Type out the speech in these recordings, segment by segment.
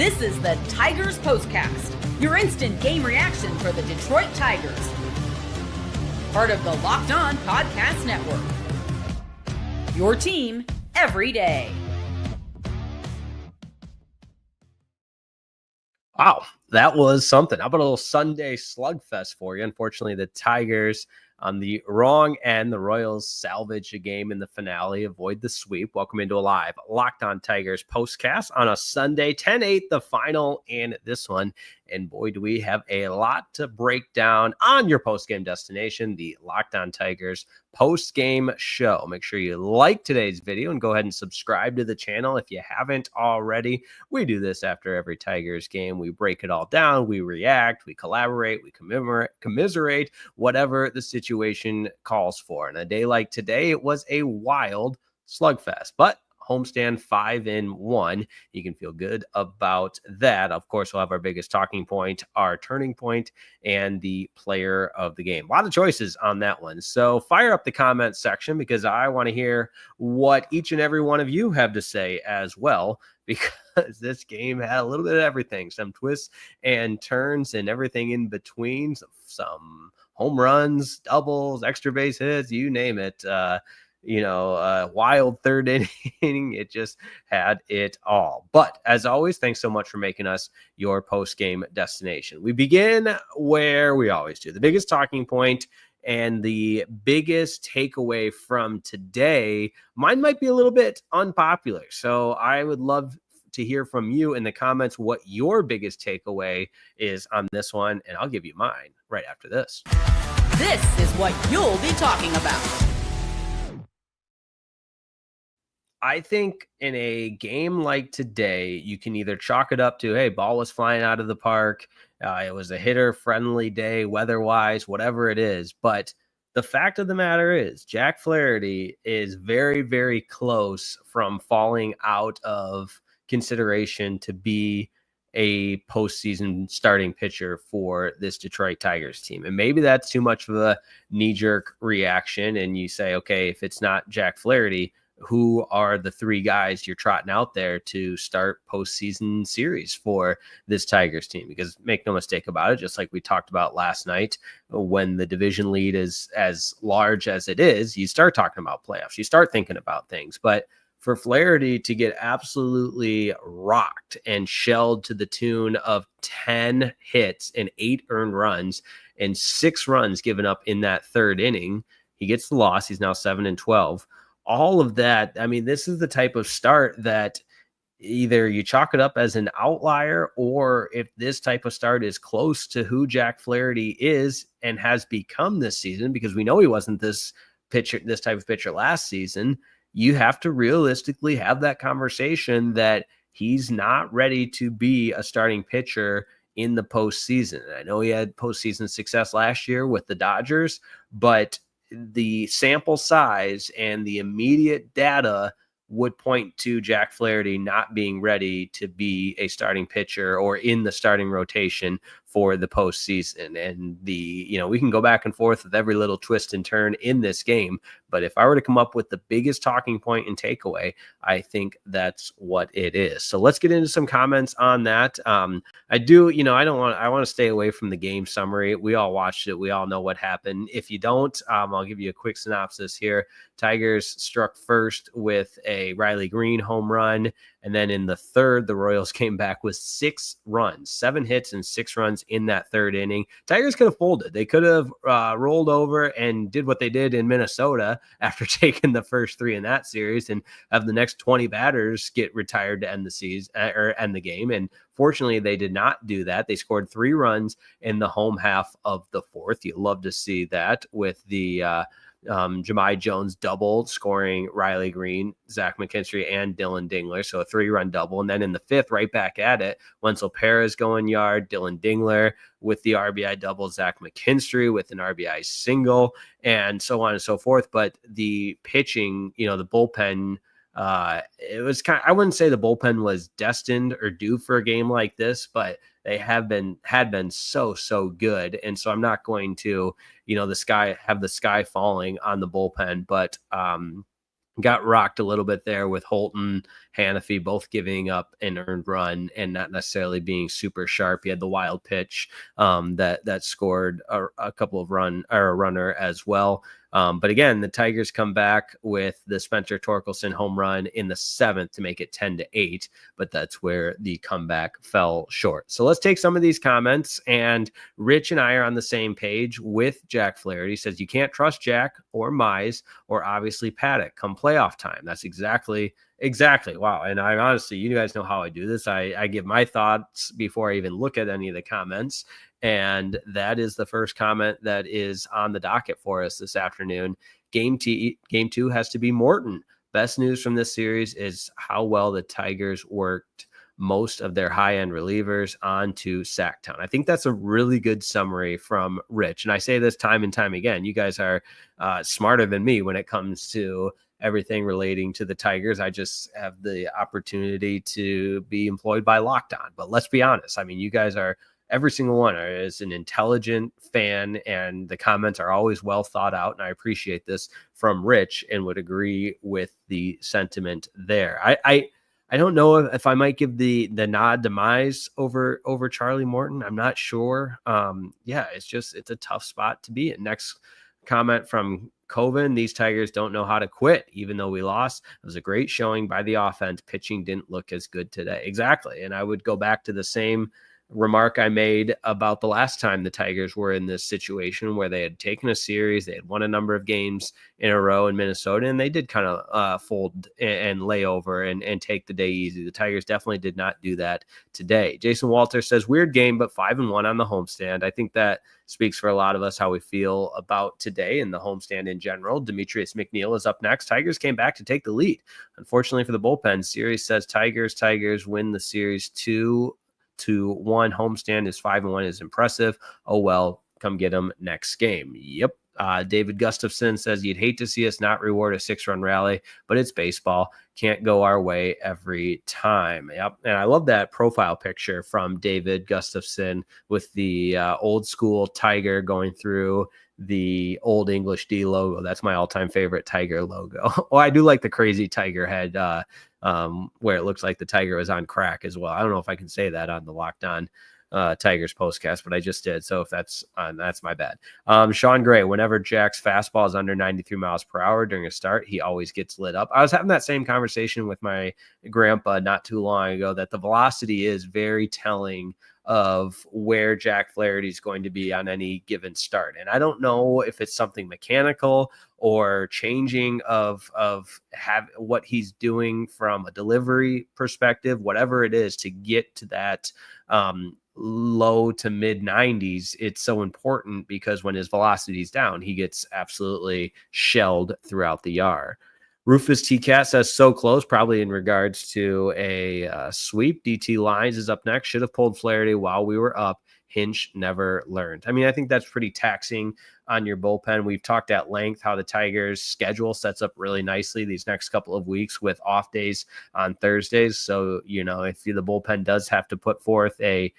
This is the Tigers POSTCAST, your instant game reaction for the Detroit Tigers. Part of the Locked On Podcast Network. Your team every day. Wow, that was something. How about a little Sunday slugfest for you? Unfortunately, the Tigers on the wrong end. The Royals salvage a game in the finale, avoid the sweep. Welcome into a live Locked On Tigers postcast on a Sunday, 10-8, the final in this one. And boy, do we have a lot to break down on your post-game destination, the Locked On Tigers post-game show. Make sure you like today's video and go ahead and subscribe to the channel if you haven't already. We do this after every Tigers game. We break it all down. We react, we collaborate, we commiserate, whatever the situation calls for. And a day like today, it was a wild slugfest, but homestand 5-1. You can feel good about that. Of course, we'll have our biggest talking point, our turning point, and the player of the game. A lot of choices on that one. So fire up the comment section because I want to hear what each and every one of you have to say as well, because this game had a little bit of everything, some twists and turns and everything in between, some home runs, doubles, extra base hits, you name it. Wild third inning. It just had it all. But as always, thanks so much for making us your post-game destination. We begin where we always do. The biggest talking point and the biggest takeaway from today, mine might be a little bit unpopular. So I would love to hear from you in the comments what your biggest takeaway is on this one, and I'll give you mine right after this. This is what you'll be talking about. I think in a game like today, you can either chalk it up to, hey, ball was flying out of the park. It was a hitter-friendly day, weather-wise, whatever it is. But the fact of the matter is, Jack Flaherty is very, very close from falling out of consideration to be a postseason starting pitcher for this Detroit Tigers team. And maybe that's too much of a knee-jerk reaction. And you say, okay, if it's not Jack Flaherty, who are the three guys you're trotting out there to start postseason series for this Tigers team? Because make no mistake about it, just like we talked about last night, when the division lead is as large as it is, you start talking about playoffs, you start thinking about things. But for Flaherty to get absolutely rocked and shelled to the tune of 10 hits and 8 earned runs and 6 runs given up in that third inning, he gets the loss. He's now 7-12. All of that, I mean, this is the type of start that either you chalk it up as an outlier, or if this type of start is close to who Jack Flaherty is and has become this season, because we know he wasn't this type of pitcher last season, you have to realistically have that conversation that he's not ready to be a starting pitcher in the postseason. I know he had postseason success last year with the Dodgers, but the sample size and the immediate data would point to Jack Flaherty not being ready to be a starting pitcher or in the starting rotation for the postseason. And we can go back and forth with every little twist and turn in this game. But if I were to come up with the biggest talking point and takeaway, I think that's what it is. So let's get into some comments on that. I want to stay away from the game summary. We all watched it. We all know what happened. If you don't, I'll give you a quick synopsis here. Tigers struck first with a Riley Green home run. And then in the third, the Royals came back with 6 runs, 7 hits and 6 runs in that third inning. Tigers could have folded. They could have rolled over and did what they did in Minnesota after taking the first 3 in that series and have the next 20 batters get retired to end the season or end the game. And fortunately, they did not do that. They scored 3 runs in the home half of the fourth. You love to see that with the Jahmai Jones double scoring Riley Green, Zach McKinstry, and Dylan Dingler. So a 3-run double. And then in the fifth, right back at it, Wenzel Perez going yard, Dylan Dingler with the RBI double, Zach McKinstry with an RBI single, and so on and so forth. But the pitching, the bullpen, it was I wouldn't say the bullpen was destined or due for a game like this, but they had been so good. And so I'm not going to, the sky falling on the bullpen, but got rocked a little bit there with Holton, Hannafy both giving up an earned run and not necessarily being super sharp. He had the wild pitch that scored a couple of a runner as well. But again, the Tigers come back with the Spencer Torkelson home run in the 7th to make it 10-8, but that's where the comeback fell short. So let's take some of these comments, and Rich and I are on the same page with Jack Flaherty. He says, you can't trust Jack or Mize or obviously Paddock come playoff time. That's exactly. Wow. And I honestly, you guys know how I do this. I give my thoughts before I even look at any of the comments. And that is the first comment that is on the docket for us this afternoon. Game 2 has to be Morton. Best news from this series is how well the Tigers worked most of their high-end relievers onto Sacktown. I think that's a really good summary from Rich. And I say this time and time again, you guys are smarter than me when it comes to everything relating to the Tigers. I just have the opportunity to be employed by Locked On. But let's be honest. I mean, you guys are, every single one is an intelligent fan, and the comments are always well thought out. And I appreciate this from Rich and would agree with the sentiment there. I don't know if I might give the nod to Mize over Charlie Morton. I'm not sure. It's a tough spot to be in. Next comment from Coven. These Tigers don't know how to quit, even though we lost. It was a great showing by the offense. Pitching didn't look as good today. Exactly. And I would go back to the same remark I made about the last time the Tigers were in this situation where they had taken a series, they had won a number of games in a row in Minnesota, and they did kind of fold and lay over and take the day easy. The Tigers definitely did not do that today. Jason Walter says, weird game, but 5-1 on the homestand. I think that speaks for a lot of us how we feel about today and the homestand in general. Demetrius McNeil is up next. Tigers came back to take the lead. Unfortunately for the bullpen, series says Tigers win the series 2-1. Homestand is 5-1 is impressive. Oh well, come get them next game. Yep. David Gustafson says you'd hate to see us not reward a 6-run rally, but it's baseball. Can't go our way every time. Yep. And I love that profile picture from David Gustafson with the old school tiger going through the old English D logo. That's my all-time favorite Tiger logo. Well, I do like the crazy tiger head where it looks like the tiger was on crack as well. I don't know if I can say that on the Locked On Tigers postcast, but I just did. So if that's my bad. Sean Gray, whenever Jack's fastball is under 93 miles per hour during a start, he always gets lit up. I was having that same conversation with my grandpa not too long ago, that the velocity is very telling of where Jack Flaherty is going to be on any given start. And I don't know if it's something mechanical or changing of what he's doing from a delivery perspective, whatever it is to get to that low to mid 90s. It's so important because when his velocity is down, he gets absolutely shelled throughout the yard. Rufus T-Cat says so close, probably in regards to a sweep. DT Lines is up next. Should have pulled Flaherty while we were up. Hinch never learned. I mean, I think that's pretty taxing on your bullpen. We've talked at length how the Tigers' schedule sets up really nicely these next couple of weeks with off days on Thursdays. So, if the bullpen does have to put forth a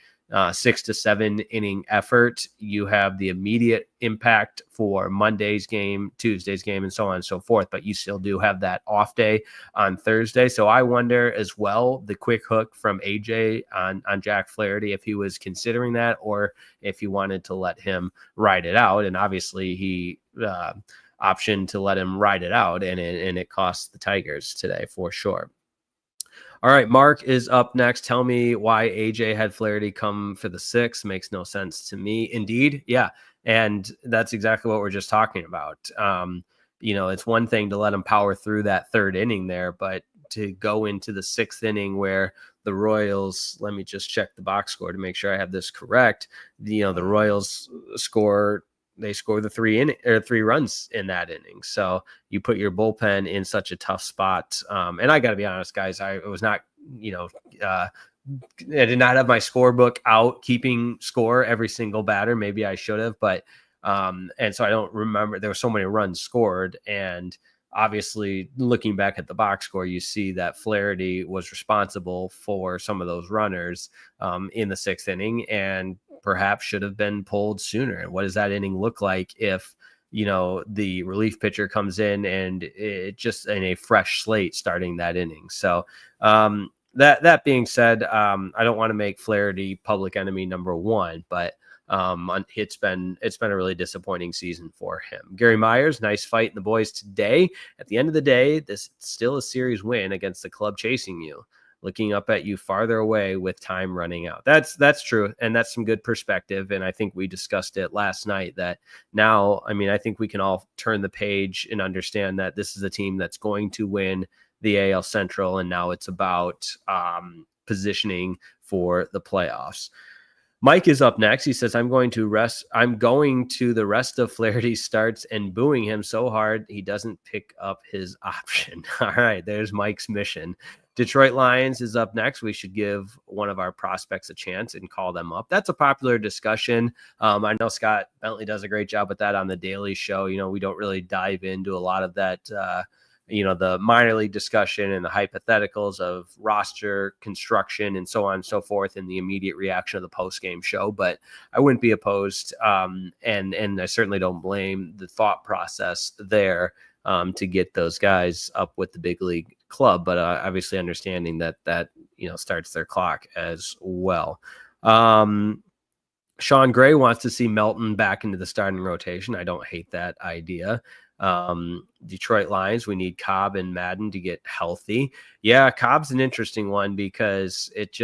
6 to 7 inning effort, you have the immediate impact for Monday's game, Tuesday's game, and so on and so forth, but you still do have that off day on Thursday. So I wonder as well, the quick hook from AJ on Jack Flaherty, if he was considering that or if he wanted to let him ride it out. And obviously he optioned to let him ride it out, and it cost the Tigers today for sure. All right, Mark is up next. Tell me why AJ had Flaherty come for the 6th. Makes no sense to me. Indeed, yeah. And that's exactly what we're just talking about. It's one thing to let him power through that 3rd inning there, but to go into the 6th inning where the Royals, let me just check the box score to make sure I have this correct. The Royals score the 3 runs in that inning. So you put your bullpen in such a tough spot. And I got to be honest, guys, I was not, I did not have my scorebook out keeping score every single batter. Maybe I should have, but and so I don't remember. There were so many runs scored, and obviously looking back at the box score, you see that Flaherty was responsible for some of those runners in the 6th inning, and perhaps should have been pulled sooner. And what does that inning look like if the relief pitcher comes in and it just in a fresh slate starting that inning. So that being said, I don't want to make Flaherty public enemy number one, but it's been a really disappointing season for him. Gary Myers, nice fight in the boys today. At the end of the day, this is still a series win against the club chasing you, looking up at you farther away with time running out. That's true. And that's some good perspective. And I think we discussed it last night that now, I think we can all turn the page and understand that this is a team that's going to win the AL Central. And now it's about positioning for the playoffs. Mike is up next. He says, I'm going to the rest of Flaherty's starts and booing him so hard he doesn't pick up his option. All right, there's Mike's mission. Detroit Lions is up next. We should give one of our prospects a chance and call them up. That's a popular discussion. I know Scott Bentley does a great job with that on the Daily Show. We don't really dive into a lot of that, the minor league discussion and the hypotheticals of roster construction and so on and so forth in the immediate reaction of the post-game show. But I wouldn't be opposed, and I certainly don't blame the thought process there to get those guys up with the big league club, but obviously understanding that starts their clock as well. Sean Gray wants to see Melton back into the starting rotation. I don't hate that idea. Detroit Lions, we need Cobb and Madden to get healthy. Yeah, Cobb's an interesting one because it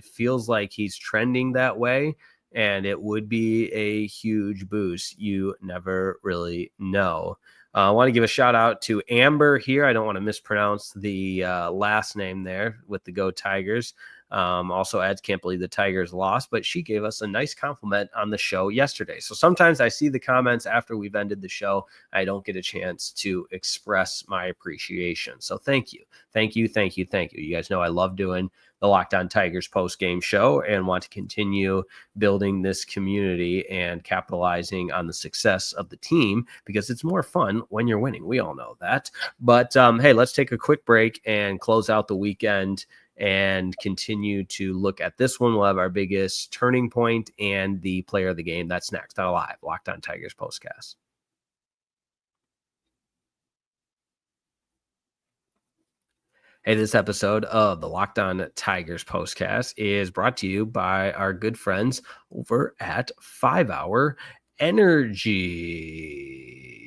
feels like he's trending that way, and it would be a huge boost. You never really know. I want to give a shout out to Amber here. I don't want to mispronounce the last name there with the Go Tigers. Also adds, can't believe the Tigers lost, but she gave us a nice compliment on the show yesterday. So sometimes I see the comments after we've ended the show. I don't get a chance to express my appreciation. So thank you. Thank you. Thank you. Thank you. You guys know I love doing the Locked On Tigers post-game show and want to continue building this community and capitalizing on the success of the team because it's more fun when you're winning. We all know that. But hey, let's take a quick break and close out the weekend and continue to look at this one. We'll have our biggest turning point and the player of the game. That's next on Live Locked On Tigers postcast. Hey, this episode of the Locked On Tigers postcast is brought to you by our good friends over at 5 Hour Energy.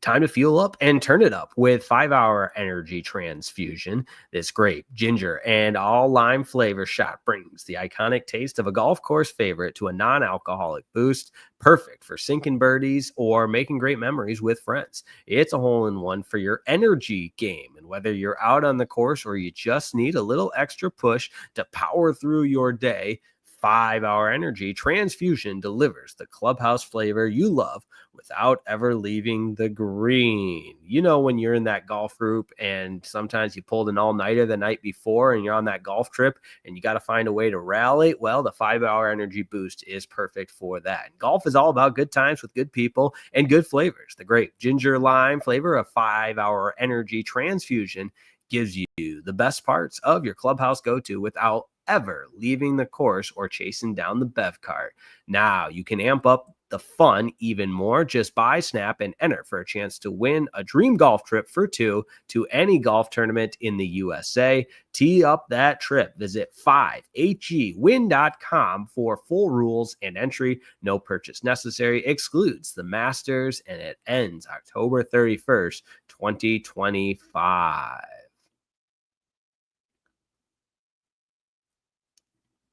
Time to fuel up and turn it up with 5 Hour Energy Transfusion. This grape, ginger, and all lime flavor shot brings the iconic taste of a golf course favorite to a non-alcoholic boost, perfect for sinking birdies or making great memories with friends. It's a hole-in-one for your energy game, and whether you're out on the course or you just need a little extra push to power through your day, 5 Hour Energy Transfusion delivers the clubhouse flavor you love without ever leaving the green. When you're in that golf group and sometimes you pulled an all-nighter the night before and you're on that golf trip and you got to find a way to rally, well, the 5 Hour Energy Boost is perfect for that. Golf is all about good times with good people and good flavors. The grape, ginger, lime flavor of 5 Hour Energy Transfusion gives you the best parts of your clubhouse go-to without ever leaving the course or chasing down the bev cart. Now you can amp up the fun even more. Just buy, snap, and enter for a chance to win a dream golf trip for two to any golf tournament in the USA. Tee up that trip. Visit 5hgwin.com for full rules and entry. No purchase necessary. Excludes the Masters, and it ends October 31st, 2025.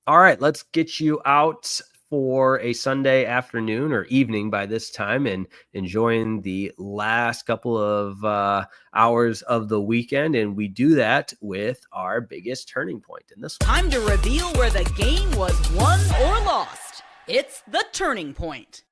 All right, let's get you out for a Sunday afternoon or evening by this time and enjoying the last couple of hours of the weekend. And we do that with our biggest turning point in this one. Time to reveal where the game was won or lost. It's the turning point.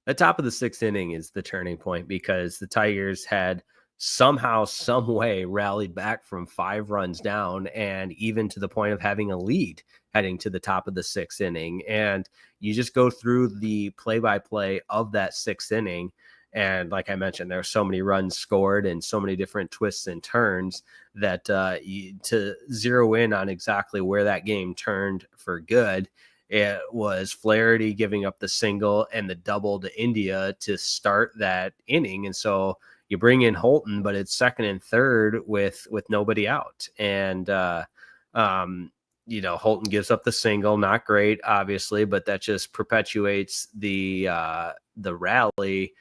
The top of the sixth inning is the turning point because the Tigers had somehow, some way rallied back from 5 runs down and even to the point of having a lead heading to the top of the sixth inning. And you just go through the play-by-play of that sixth inning. And like I mentioned, there are so many runs scored and so many different twists and turns that to zero in on exactly where that game turned for good, it was Flaherty giving up the single and the double to India to start that inning. And so you bring in Holton, but it's second and third with nobody out. And, Holton gives up the single, not great, obviously, but that just perpetuates the rally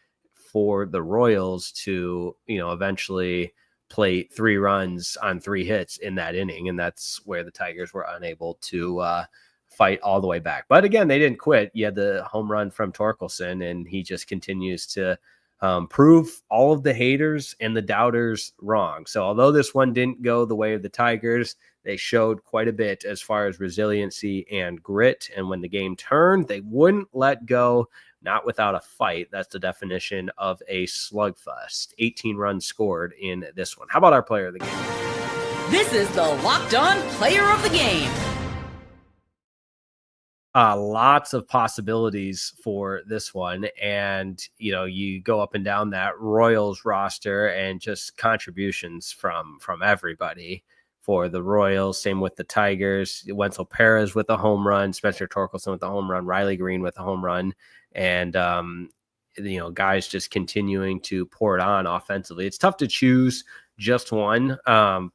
for the Royals to, eventually play 3 runs on 3 hits in that inning. And that's where the Tigers were unable to fight all the way back. But again, they didn't quit. You had the home run from Torkelson, and he just continues to prove all of the haters and the doubters wrong. So although this one didn't go the way of the Tigers, they showed quite a bit as far as resiliency and grit. And when the game turned, they wouldn't let go, not without a fight. That's the definition of a slugfest. 18 runs scored in this one. How about our player of the game? This is the Locked On Player of the Game. Lots of possibilities for this one. And, you go up and down that Royals roster and just contributions from everybody for the Royals. Same with the Tigers. Wenzel Perez with a home run, Spencer Torkelson with a home run, Riley Green with a home run. And, guys just continuing to pour it on offensively. It's tough to choose just one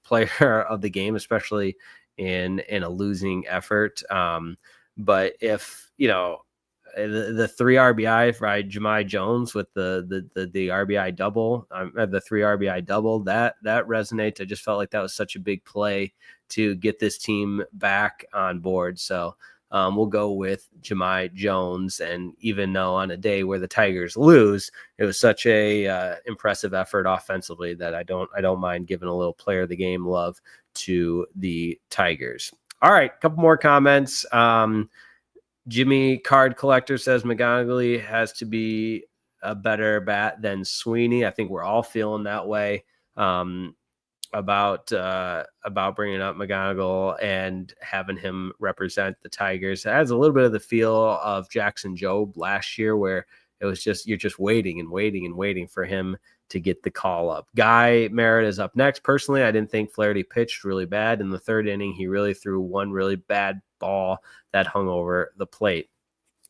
player of the game, especially in a losing effort. But if, the 3 RBI by Jahmai Jones with the RBI double, the 3 RBI double, that resonates. I just felt like that was such a big play to get this team back on board. So we'll go with Jahmai Jones. And even though on a day where the Tigers lose, it was such a impressive effort offensively that I don't mind giving a little player of the game love to the Tigers. All right, a couple more comments. Jimmy Card Collector says McGonigal has to be a better bat than Sweeney. I think we're all feeling that way about bringing up McGonigal and having him represent the Tigers. It has a little bit of the feel of Jackson Jobe last year, where it was just you're just waiting and waiting and waiting for him to get the call up. Guy Merritt is up next. Personally, I didn't think Flaherty pitched really bad in the 3rd inning. He really threw one really bad ball that hung over the plate.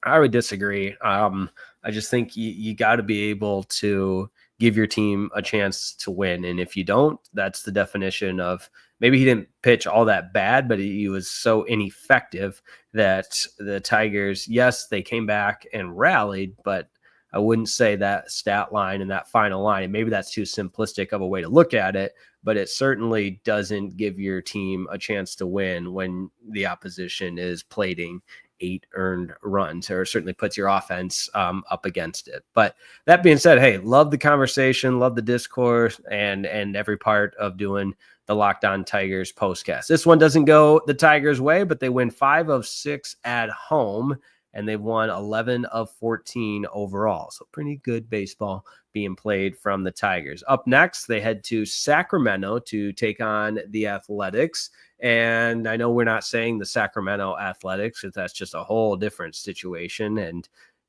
I would disagree. I just think you got to be able to give your team a chance to win. And if you don't, that's the definition of maybe he didn't pitch all that bad, but he was so ineffective that the Tigers, yes, they came back and rallied, but I wouldn't say that stat line and that final line, and maybe that's too simplistic of a way to look at it, but it certainly doesn't give your team a chance to win when the opposition is plating 8 earned runs, or certainly puts your offense up against it. But that being said, hey, love the conversation, love the discourse, and every part of doing the Locked On Tigers postcast. This one doesn't go the Tigers' way, but they win 5 of 6 at home, and they've won 11 of 14 overall. So pretty good baseball being played from the Tigers. Up next, they head to Sacramento to take on the Athletics. And I know we're not saying the Sacramento Athletics, because that's just a whole different situation. And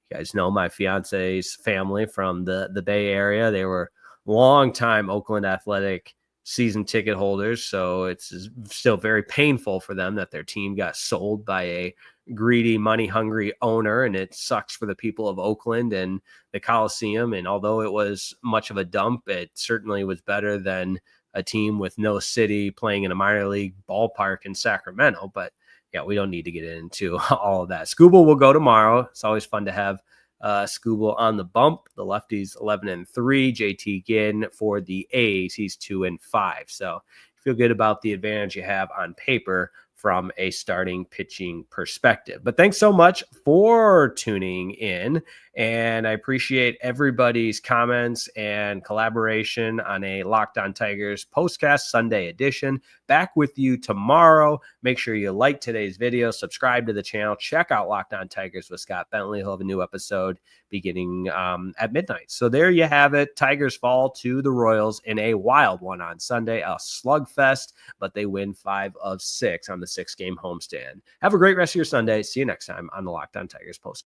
you guys know my fiance's family from the Bay Area. They were longtime Oakland Athletic season ticket holders. So it's still very painful for them that their team got sold by a greedy, money-hungry owner, and it sucks for the people of Oakland and the Coliseum. And although it was much of a dump, it certainly was better than a team with no city playing in a minor league ballpark in Sacramento. But yeah, we don't need to get into all of that. Scooble will go tomorrow. It's always fun to have Scooble on the bump. The lefties 11-3. JT Ginn for the A's, he's 2-5. So feel good about the advantage you have on paper from a starting pitching perspective. But thanks so much for tuning in, and I appreciate everybody's comments and collaboration on a Locked On Tigers postcast Sunday edition. Back with you tomorrow. Make sure you like today's video, subscribe to the channel, check out Locked On Tigers with Scott Bentley. He'll have a new episode beginning at midnight. So there you have it. Tigers fall to the Royals in a wild one on Sunday, a slugfest, but they win 5 of 6 on the 6-game homestand. Have a great rest of your Sunday. See you next time on the Locked On Tigers post.